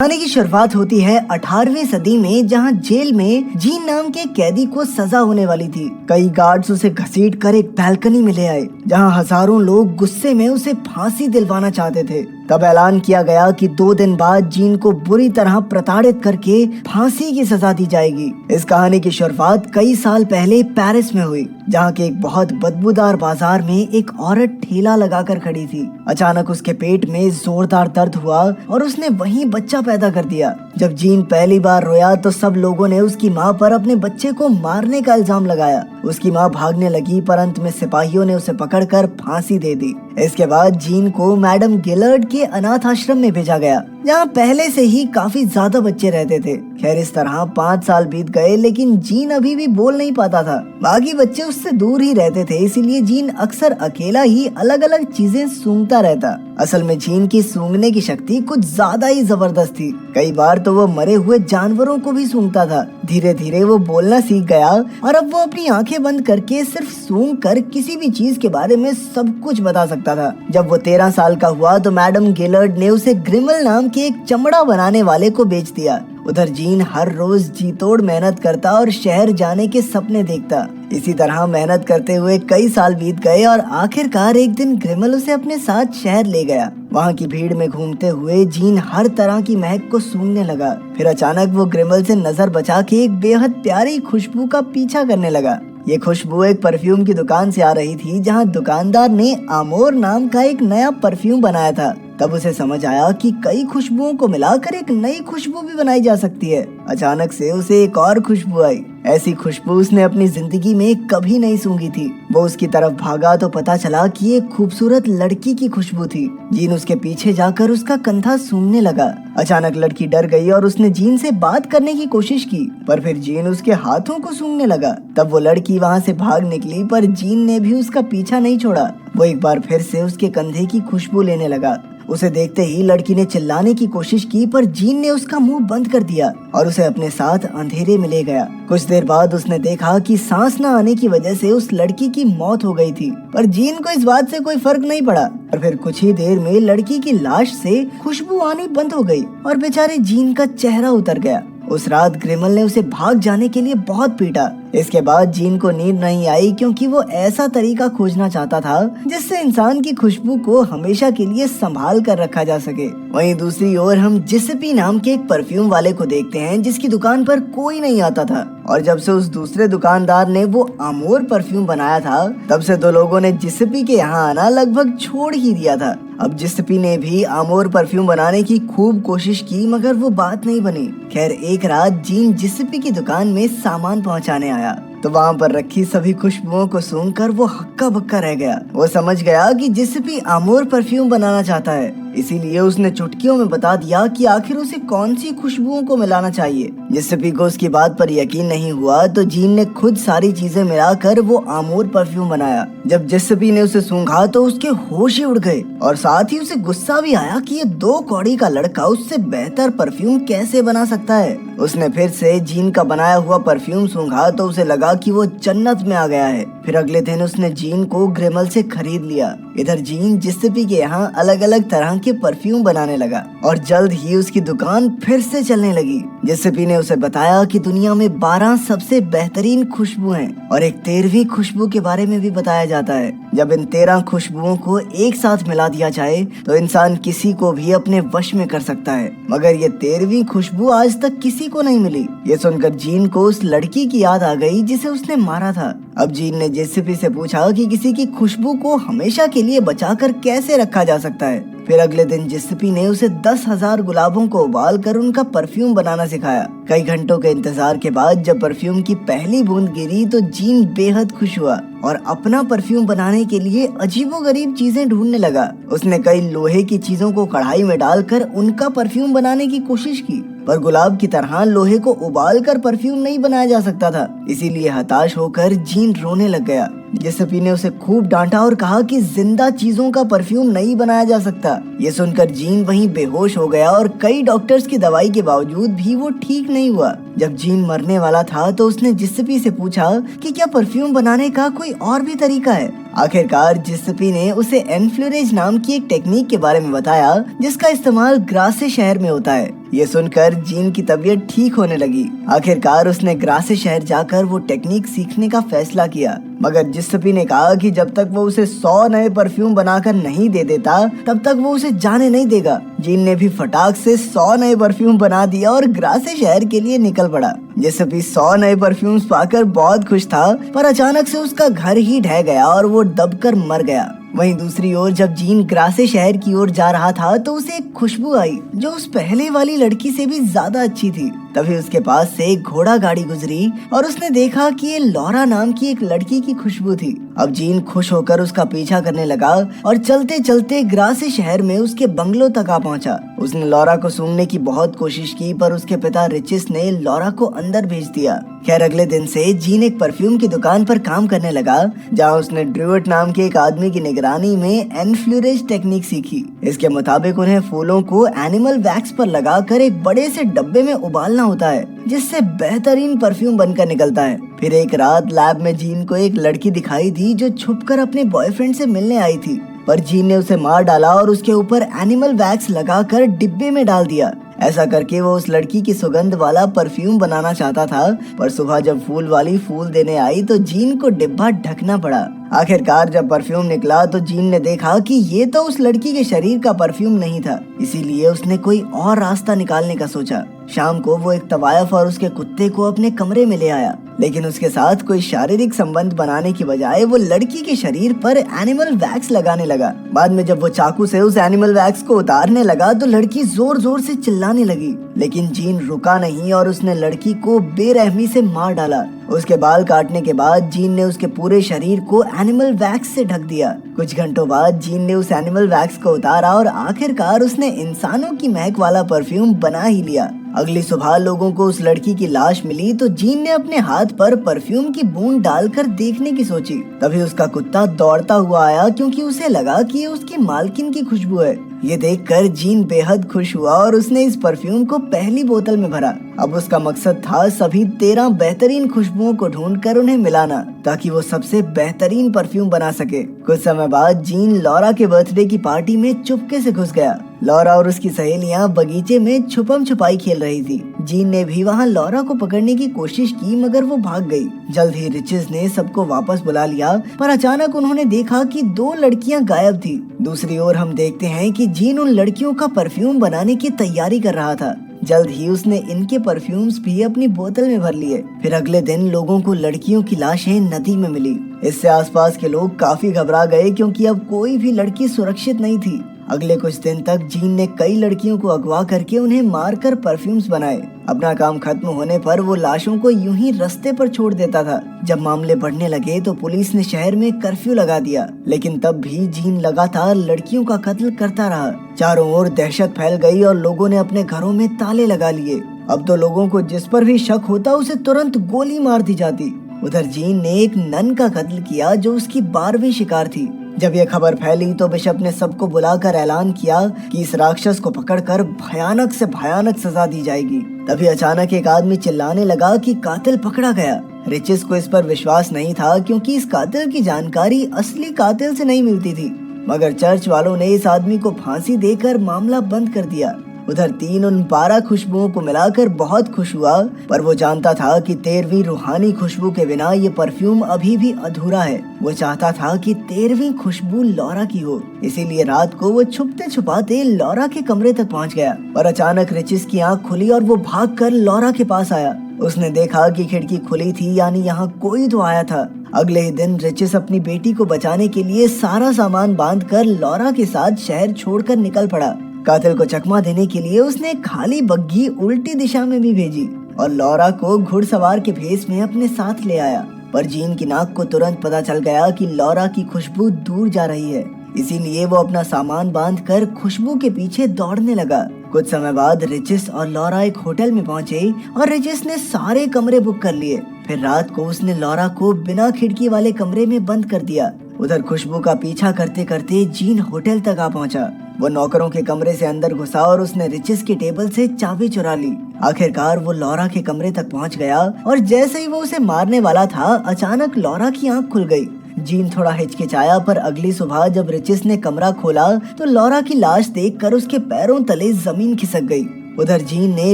कहानी की शुरुआत होती है 18वीं सदी में, जहां जेल में जीन नाम के कैदी को सजा होने वाली थी। कई गार्ड्स उसे घसीट कर एक बैल्कनी में ले आए, जहां हजारों लोग गुस्से में उसे फांसी दिलवाना चाहते थे। तब ऐलान किया गया कि 2 दिन बाद जीन को बुरी तरह प्रताड़ित करके फांसी की सजा दी जाएगी। इस कहानी की शुरुआत कई साल पहले पेरिस में हुई, जहाँ के एक बहुत बदबूदार बाजार में एक औरत ठेला लगाकर खड़ी थी। अचानक उसके पेट में जोरदार दर्द हुआ और उसने वहीं बच्चा पैदा कर दिया। जब जीन पहली बार रोया तो सब लोगों ने उसकी माँ पर अपने बच्चे को मारने का इल्जाम लगाया। उसकी माँ भागने लगी, पर अंत में सिपाहियों ने उसे पकड़कर फांसी दे दी। इसके बाद जीन को मैडम गिलर्ड के अनाथ आश्रम में भेजा गया, जहाँ पहले से ही काफी ज्यादा बच्चे रहते थे। खैर, इस तरह 5 साल बीत गए, लेकिन जीन अभी भी बोल नहीं पाता था। बाकी बच्चे उससे दूर ही रहते थे, इसीलिए जीन अक्सर अकेला ही अलग अलग चीजें सूंघता रहता। असल में जीन की सूंघने की शक्ति कुछ ज्यादा ही जबरदस्त थी। कई बार तो वो मरे हुए जानवरों को भी सूंघता था। धीरे धीरे वो बोलना सीख गया और अब वो अपनी आंखें बंद करके सिर्फ सूंघ कर किसी भी चीज के बारे में सब कुछ बता सकता था। जब वो 13 साल का हुआ तो मैडम गिलर्ड ने उसे ग्रिमल नाम के एक चमड़ा बनाने वाले को बेच दिया। उधर जीन हर रोज जी तोड़ मेहनत करता और शहर जाने के सपने देखता। इसी तरह मेहनत करते हुए कई साल बीत गए और आखिरकार एक दिन ग्रिमल उसे अपने साथ शहर ले गया। वहाँ की भीड़ में घूमते हुए जीन हर तरह की महक को सूंघने लगा। फिर अचानक वो ग्रिमल से नजर बचा के एक बेहद प्यारी खुशबू का पीछा करने लगा। ये खुशबू एक परफ्यूम की दुकान से आ रही थी, जहाँ दुकानदार ने आमोर नाम का एक नया परफ्यूम बनाया था। तब उसे समझ आया कि कई खुशबुओं को मिलाकर एक नई खुशबू भी बनाई जा सकती है। अचानक से उसे एक और खुशबू आई। ऐसी खुशबू उसने अपनी जिंदगी में कभी नहीं सूंघी थी। वो उसकी तरफ भागा तो पता चला कि ये खूबसूरत लड़की की खुशबू थी। जीन उसके पीछे जाकर उसका कंधा सूंघने लगा। अचानक लड़की डर गई और उसने जीन से बात करने की कोशिश की, पर फिर जीन उसके हाथों को सूंघने लगा। तब वो लड़की वहाँ से भाग निकली, पर जीन ने भी उसका पीछा नहीं छोड़ा। वो एक बार फिर से उसके कंधे की खुशबू लेने लगा। उसे देखते ही लड़की ने चिल्लाने की कोशिश की, पर जीन ने उसका मुंह बंद कर दिया और उसे अपने साथ अंधेरे में ले गया। कुछ देर बाद उसने देखा कि सांस न आने की वजह से उस लड़की की मौत हो गई थी, पर जीन को इस बात से कोई फर्क नहीं पड़ा। और फिर कुछ ही देर में लड़की की लाश से खुशबू आनी बंद हो गई और बेचारे जीन का चेहरा उतर गया। उस रात ग्रिमल ने उसे भाग जाने के लिए बहुत पीटा। इसके बाद जीन को नींद नहीं आई, क्योंकि वो ऐसा तरीका खोजना चाहता था जिससे इंसान की खुशबू को हमेशा के लिए संभाल कर रखा जा सके। वहीं दूसरी ओर हम जिसपी नाम के एक परफ्यूम वाले को देखते हैं, जिसकी दुकान पर कोई नहीं आता था। और जब से उस दूसरे दुकानदार ने वो आमोर परफ्यूम बनाया था, तब से तो लोगों ने जिसपी के यहाँ आना लगभग छोड़ ही दिया था। अब जिसपी ने भी आमोर परफ्यूम बनाने की खूब कोशिश की, मगर वो बात नहीं बनी। खैर, एक रात जीन जिसपी की दुकान में सामान पहुंचाने आया, तो वहाँ पर रखी सभी खुशबुओं को सूंघकर वो हक्का बक्का रह गया। वो समझ गया कि जिसपी आमोर परफ्यूम बनाना चाहता है, इसीलिए उसने चुटकियों में बता दिया कि आखिर उसे कौन सी खुशबुओं को मिलाना चाहिए। जिसपी को उसकी बात पर यकीन नहीं हुआ, तो जीन ने खुद सारी चीजें मिलाकर वो आमोर परफ्यूम बनाया। जब जिसपी ने उसे सूंघा तो उसके होश ही उड़ गए और साथ ही उसे गुस्सा भी आया कि ये 2 कौड़ी का लड़का उससे बेहतर परफ्यूम कैसे बना सकता है। उसने फिर से जीन का बनाया हुआ परफ्यूम सूंघा तो उसे लगा कि वो जन्नत में आ गया है। फिर अगले दिन उसने जीन को ग्रिमल से खरीद लिया। इधर जीन जिसपी के यहाँ अलग अलग तरह के परफ्यूम बनाने लगा और जल्द ही उसकी दुकान फिर से चलने लगी। जिसपी ने उसे बताया कि दुनिया में 12 सबसे बेहतरीन खुशबू हैं और एक 13वीं खुशबू के बारे में भी बताया जाता है। जब इन 13 खुशबुओं को एक साथ मिला दिया जाए तो इंसान किसी को भी अपने वश में कर सकता है, मगर ये 13वीं खुशबू आज तक किसी को नहीं मिली। ये सुनकर जीन को उस लड़की की याद आ गई जिसे उसने मारा था। अब जीन ने जिसपी से पूछा कि किसी की खुशबू को हमेशा के लिए बचाकर कैसे रखा जा सकता है। फिर अगले दिन जिसपी ने उसे 10,000 गुलाबों को उबाल कर उनका परफ्यूम बनाना सिखाया। कई घंटों के इंतजार के बाद जब परफ्यूम की पहली बूंद गिरी तो जीन बेहद खुश हुआ और अपना परफ्यूम बनाने के लिए अजीबोगरीब चीजें ढूंढने लगा। उसने कई लोहे की चीजों को कढ़ाई में डालकर उनका परफ्यूम बनाने की कोशिश की, पर गुलाब की तरह लोहे को उबाल कर परफ्यूम नहीं बनाया जा सकता था। इसीलिए हताश होकर जीन रोने लग गया। जिसपी ने उसे खूब डांटा और कहा कि जिंदा चीजों का परफ्यूम नहीं बनाया जा सकता। ये सुनकर जीन वहीं बेहोश हो गया और कई डॉक्टर्स की दवाई के बावजूद भी वो ठीक नहीं हुआ। जब जीन मरने वाला था तो उसने जिसपी से पूछा कि क्या परफ्यूम बनाने का कोई और भी तरीका है। आखिरकार जिसपी ने उसे एनफ्लोरेज नाम की एक टेक्निक के बारे में बताया जिसका इस्तेमाल ग्रासे शहर में होता है। ये सुनकर जीन की तबीयत ठीक होने लगी। आखिरकार उसने ग्रासे शहर जाकर वो टेक्निक सीखने का फैसला किया, मगर जिसपी ने कहा कि जब तक वो उसे 100 नए परफ्यूम बनाकर नहीं दे देता तब तक वो उसे जाने नहीं देगा। जीन ने भी फटाक से 100 नए परफ्यूम बना दिया और ग्रासे शहर के लिए निकल पड़ा। जिसपी 100 नए परफ्यूम्स पाकर बहुत खुश था, पर अचानक से उसका घर ही ढह गया और वो दबकर मर गया। वहीं दूसरी ओर जब जीन ग्रासे शहर की ओर जा रहा था तो उसे एक खुशबू आई जो उस पहले वाली लड़की से भी ज्यादा अच्छी थी। तभी उसके पास से एक घोड़ा गाड़ी गुजरी और उसने देखा कि ये लॉरा नाम की एक लड़की की खुशबू थी। अब जीन खुश होकर उसका पीछा करने लगा और चलते चलते ग्रासे शहर में उसके बंगलो तक आ पहुंचा। उसने लॉरा को सूंघने की बहुत कोशिश की, पर उसके पिता रिचिस ने लॉरा को अंदर भेज दिया। खैर अगले दिन से जीन एक परफ्यूम की दुकान पर काम करने लगा, जहाँ उसने ड्रूइट नाम के एक आदमी की निगरानी में एनफ्लोरेज टेक्निक सीखी। इसके मुताबिक उन्हें फूलों को एनिमल वैक्स पर लगाकर एक बड़े से डब्बे में उबालना होता है, जिससे बेहतरीन परफ्यूम बनकर निकलता है। फिर एक रात लैब में जीन को एक लड़की दिखाई दी जो छुपकर अपने बॉयफ्रेंड से मिलने आई थी, पर जीन ने उसे मार डाला और उसके ऊपर एनिमल वैक्स लगाकर डिब्बे में डाल दिया। ऐसा करके वो उस लड़की की सुगंध वाला परफ्यूम बनाना चाहता था, पर सुबह जब फूल वाली फूल देने आई तो जीन को डिब्बा ढकना पड़ा। आखिरकार जब परफ्यूम निकला तो जीन ने देखा कि ये तो उस लड़की के शरीर का परफ्यूम नहीं था, इसीलिए उसने कोई और रास्ता निकालने का सोचा। शाम को वो एक तवायफ और उसके कुत्ते को अपने कमरे में ले आया, लेकिन उसके साथ कोई शारीरिक संबंध बनाने की बजाय वो लड़की के शरीर पर एनिमल वैक्स लगाने लगा। बाद में जब वो चाकू से उस एनिमल वैक्स को उतारने लगा तो लड़की जोर जोर से चिल्लाने लगी, लेकिन जीन रुका नहीं और उसने लड़की को बेरहमी से मार डाला। उसके बाल काटने के बाद जीन ने उसके पूरे शरीर को एनिमल वैक्स से ढक दिया। कुछ घंटों बाद जीन ने उस एनिमल वैक्स को उतारा और आखिरकार उसने इंसानों की महक वाला परफ्यूम बना ही लिया। अगली सुबह लोगों को उस लड़की की लाश मिली तो जीन ने अपने हाथ पर परफ्यूम की बूंद डालकर देखने की सोची। तभी उसका कुत्ता दौड़ता हुआ आया, क्योंकि उसे लगा कि ये उसकी मालकिन की खुशबू है। ये देखकर जीन बेहद खुश हुआ और उसने इस परफ्यूम को पहली बोतल में भरा। अब उसका मकसद था सभी 13 बेहतरीन खुशबुओं को ढूंढकर उन्हें मिलाना, ताकि वो सबसे बेहतरीन परफ्यूम बना सके। कुछ समय बाद जीन लॉरा के बर्थडे की पार्टी में चुपके से घुस गया। लॉरा और उसकी सहेलियां बगीचे में छुपम छुपाई खेल रही थी। जीन ने भी वहां लॉरा को पकड़ने की कोशिश की, मगर वो भाग गई। जल्द ही रिचेस ने सबको वापस बुला लिया, पर अचानक उन्होंने देखा कि 2 लड़कियां गायब थी। दूसरी ओर हम देखते हैं कि जीन उन लड़कियों का परफ्यूम बनाने की तैयारी कर रहा था। जल्द ही उसने इनके परफ्यूम्स भी अपनी बोतल में भर लिए। फिर अगले दिन लोगों को लड़कियों की लाशें नदी में मिली। इससे आसपास के लोग काफी घबरा गए, क्योंकि अब कोई भी लड़की सुरक्षित नहीं थी। अगले कुछ दिन तक जीन ने कई लड़कियों को अगवा करके उन्हें मारकर परफ्यूम्स बनाए। अपना काम खत्म होने पर वो लाशों को यूं ही रास्ते पर छोड़ देता था। जब मामले बढ़ने लगे तो पुलिस ने शहर में कर्फ्यू लगा दिया, लेकिन तब भी जीन लगातार लड़कियों का कत्ल करता रहा। चारों ओर दहशत फैल गई और लोगों ने अपने घरों में ताले लगा लिए। अब तो लोगों को जिस पर भी शक होता उसे तुरंत गोली मार दी जाती। उधर जीन ने एक नन का कत्ल किया जो उसकी 12वीं शिकार थी। जब यह खबर फैली तो बिशप ने सबको बुलाकर ऐलान किया कि इस राक्षस को पकड़कर भयानक से भयानक सजा दी जाएगी। तभी अचानक एक आदमी चिल्लाने लगा कि कातिल पकड़ा गया। रिचेस को इस पर विश्वास नहीं था, क्योंकि इस कातिल की जानकारी असली कातिल से नहीं मिलती थी। मगर चर्च वालों ने इस आदमी को फांसी देकर मामला बंद कर दिया। उधर 3 उन 12 खुशबुओं को मिलाकर बहुत खुश हुआ, पर वो जानता था कि 13वीं रूहानी खुशबू के बिना ये परफ्यूम अभी भी अधूरा है। वो चाहता था कि 13वीं खुशबू लॉरा की हो, इसीलिए रात को वो छुपते छुपाते लॉरा के कमरे तक पहुंच गया। और अचानक रिचिस की आंख खुली और वो भागकर लॉरा के पास आया। उसने देखा कि खिड़की खुली थी, यानी यहाँ कोई तो आया था। अगले ही दिन रिचिस अपनी बेटी को बचाने के लिए सारा सामान बांधकर लॉरा के साथ शहर छोड़कर निकल पड़ा। कातिल को चकमा देने के लिए उसने खाली बग्घी उल्टी दिशा में भी भेजी और लॉरा को घुड़सवार के भेस में अपने साथ ले आया। पर जीन की नाक को तुरंत पता चल गया कि लॉरा की खुशबू दूर जा रही है, इसीलिए वो अपना सामान बांधकर खुशबू के पीछे दौड़ने लगा। कुछ समय बाद रिचिस और लॉरा एक होटल में पहुंचे और रिचिस ने सारे कमरे बुक कर लिए। फिर रात को उसने लॉरा को बिना खिड़की वाले कमरे में बंद कर दिया। उधर खुशबू का पीछा करते करते जीन होटल तक आ पहुंचा। वो नौकरों के कमरे से अंदर घुसा और उसने रिचेस की टेबल से चाबी चुरा ली। आखिरकार वो लॉरा के कमरे तक पहुंच गया और जैसे ही वो उसे मारने वाला था, अचानक लॉरा की आंख खुल गई। जीन थोड़ा हिचकिचाया, पर अगली सुबह जब रिचेस ने कमरा खोला तो लॉरा की लाश देखकर उसके पैरों तले जमीन खिसक गई। उधर जीन ने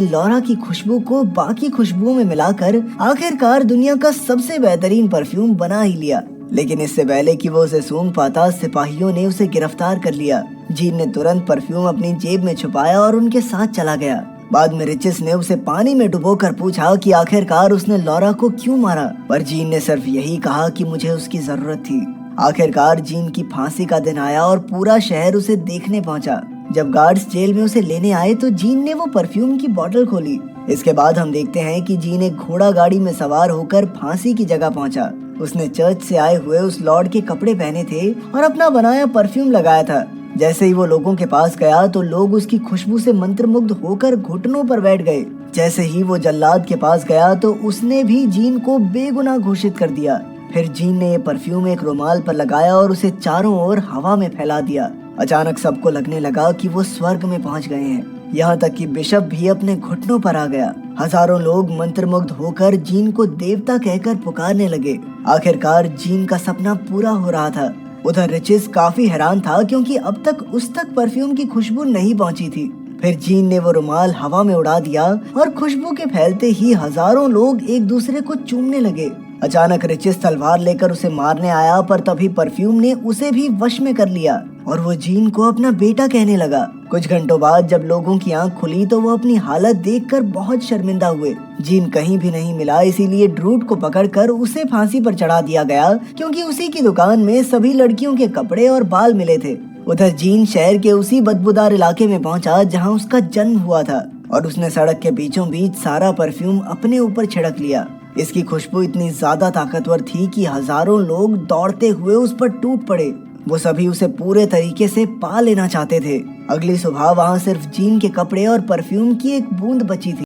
लॉरा की खुशबू को बाकी खुशबुओं में मिलाकर आखिरकार दुनिया का सबसे बेहतरीन परफ्यूम बना ही लिया। लेकिन इससे पहले कि वो उसे सूंघ पाता, सिपाहियों ने उसे गिरफ्तार कर लिया। जीन ने तुरंत परफ्यूम अपनी जेब में छुपाया और उनके साथ चला गया। बाद में रिचेस ने उसे पानी में डुबोकर पूछा कि आखिरकार उसने लॉरा को क्यों मारा, पर जीन ने सिर्फ यही कहा कि मुझे उसकी जरूरत थी। आखिरकार जीन की फांसी का दिन आया और पूरा शहर उसे देखने पहुंचा। जब गार्ड्स जेल में उसे लेने आए तो जीन ने वो परफ्यूम की बोतल खोली। इसके बाद हम देखते हैं कि जीन एक घोड़ा गाड़ी में सवार होकर फांसी की जगह पहुंचा। उसने चर्च से आए हुए उस लॉर्ड के कपड़े पहने थे और अपना बनाया परफ्यूम लगाया था। जैसे ही वो लोगों के पास गया तो लोग उसकी खुशबू से मंत्रमुग्ध होकर घुटनों पर बैठ गए। जैसे ही वो जल्लाद के पास गया तो उसने भी जीन को बेगुनाह घोषित कर दिया। फिर जीन ने ये परफ्यूम एक रुमाल पर लगाया और उसे चारों ओर हवा में फैला दिया। अचानक सबको लगने लगा कि वो स्वर्ग में पहुंच गए हैं। यहाँ तक कि बिशप भी अपने घुटनों पर आ गया। हजारों लोग मंत्रमुग्ध होकर जीन को देवता कहकर पुकारने लगे। आखिरकार जीन का सपना पूरा हो रहा था। उधर रिचेस काफी हैरान था, क्योंकि अब तक उस तक परफ्यूम की खुशबू नहीं पहुंची थी। फिर जीन ने वो रुमाल हवा में उड़ा दिया और खुशबू के फैलते ही हजारों लोग एक दूसरे को चूमने लगे। अचानक रिचेस तलवार लेकर उसे मारने आया, पर तभी परफ्यूम ने उसे भी वश में कर लिया और वो जीन को अपना बेटा कहने लगा। कुछ घंटों बाद जब लोगों की आंख खुली तो वो अपनी हालत देखकर बहुत शर्मिंदा हुए। जीन कहीं भी नहीं मिला, इसीलिए ड्रूट को पकड़कर उसे फांसी पर चढ़ा दिया गया, क्योंकि उसी की दुकान में सभी लड़कियों के कपड़े और बाल मिले थे। उधर जीन शहर के उसी बदबूदार इलाके में पहुंचा जहां उसका जन्म हुआ था और उसने सड़क के बीचों बीच सारा परफ्यूम अपने ऊपर छिड़क लिया। इसकी खुशबू इतनी ज्यादा ताकतवर थी कि हजारों लोग दौड़ते हुए उस पर टूट पड़े। वो सभी उसे पूरे तरीके से पा लेना चाहते थे। अगली सुबह वहाँ सिर्फ जीन के कपड़े और परफ्यूम की एक बूंद बची थी।